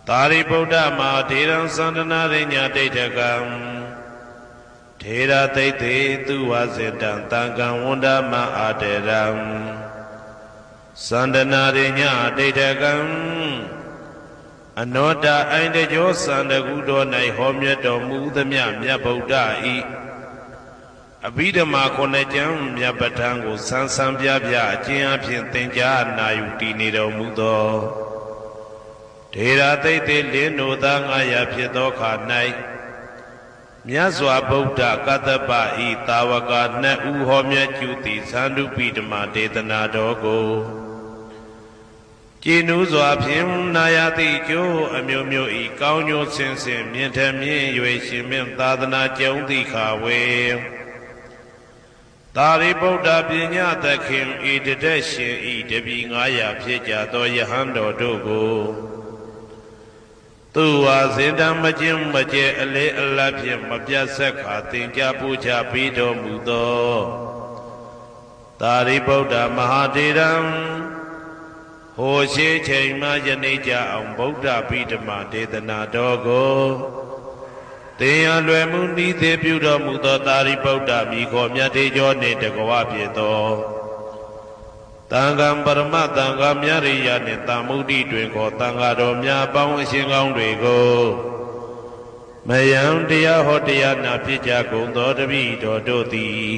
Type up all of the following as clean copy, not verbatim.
သာရိပုတ္တမဟာထေရံသန္တနာရိညာဒိဋ္ဌကံထေရသိတ္တိသူဝါစေတံတံကံဝန္ဒမအာတေရံသန္တနာရိညာဒိဋ္ဌကံအနောတအိုင်တကျောသန္တကုတော်၌ဟောမြတ်တော်မူသမျှမြတ်ဗုဒ္ဓဤအဘိဓမ္မာခုနှစ်ကျမ်းမြတ်ပဋ္ဌာန်းကိုဆန်းဆန်းပြပြအကျဉ်းအဖြစ်သင်ကြားနာယူတည်နေတော်မူသောထေရသိတ္တိလင်းတို့သား900ဖြစ်သောခါ၌မြတ်စွာဘုရားကတ္တပဤတာဝကနှစ်ဦးဟောမြတ်ကျူသည်သန္တုပိဓမ္မာဒေသနာတော်ကိုကျင့်ဥစွာဖြင့်နာယတိကျိုးအမျိုးမျိုးဤကောင်းကျိုးဆင်းဆင်းမြင့်ထမြင့်၍ရှင်မြတ်သာသနာကျုံသည့်ခါဝေသာရိပုတ္တပညာသခင်ဤတတက်ရှင်ဤတပည့်900ဖြစ်ကြသောယဟန်တော်တို့ကိုသူဝါစေတံမကျင့်မကျဲအလေအလတ်ဖြင့်မပြတ်ဆက်ခါသင်ကြားပူချပေးတော်မူသောသာရိပုတ္တမဟာထေရံဟိုရှိချိန်မှယနေ့ကြအောင်ဗုဒ္ဓဗိဓမ္မာဒေသနာတော်ကိုသင်ရလွယ်မှုဤသေးပြုတော်မူသောသာရိပုတ္တမိခေါ်မြတ်ထေကျော်နှင့်တကွဖြစ်သောတန်ခါပရမတန်ခါမြရိယနှင့်တာမုဒ္ဒိတွင်ခေါ်တန်ခါတော်များအပေါင်းအရှင်ကောင်းတွေကိုမယံတရားဟောတရားနာဖြစ်ကြကုန်သောတပည့်တော်တို့သည်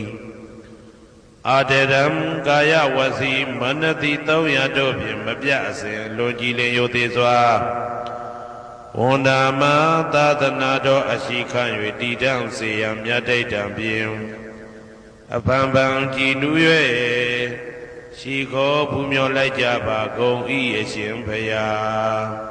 အာတရံကာယဝစီမနတိ300တို့ဖြင့်မပြတ်အစဉ်လွန်ကြည်လင်ယိုသေးစွာဝန္ဒာမသာသနာတော်အရှိခံ၍တည်တံ့စေရန်မြတ်ဒိဋ္ဌံဖြင့်အဖန်ဖန်ကြည်နူး၍ရှိခေါ်ပူမျောလိုက်ကြပါကုန်၏အရှင်ဘုရား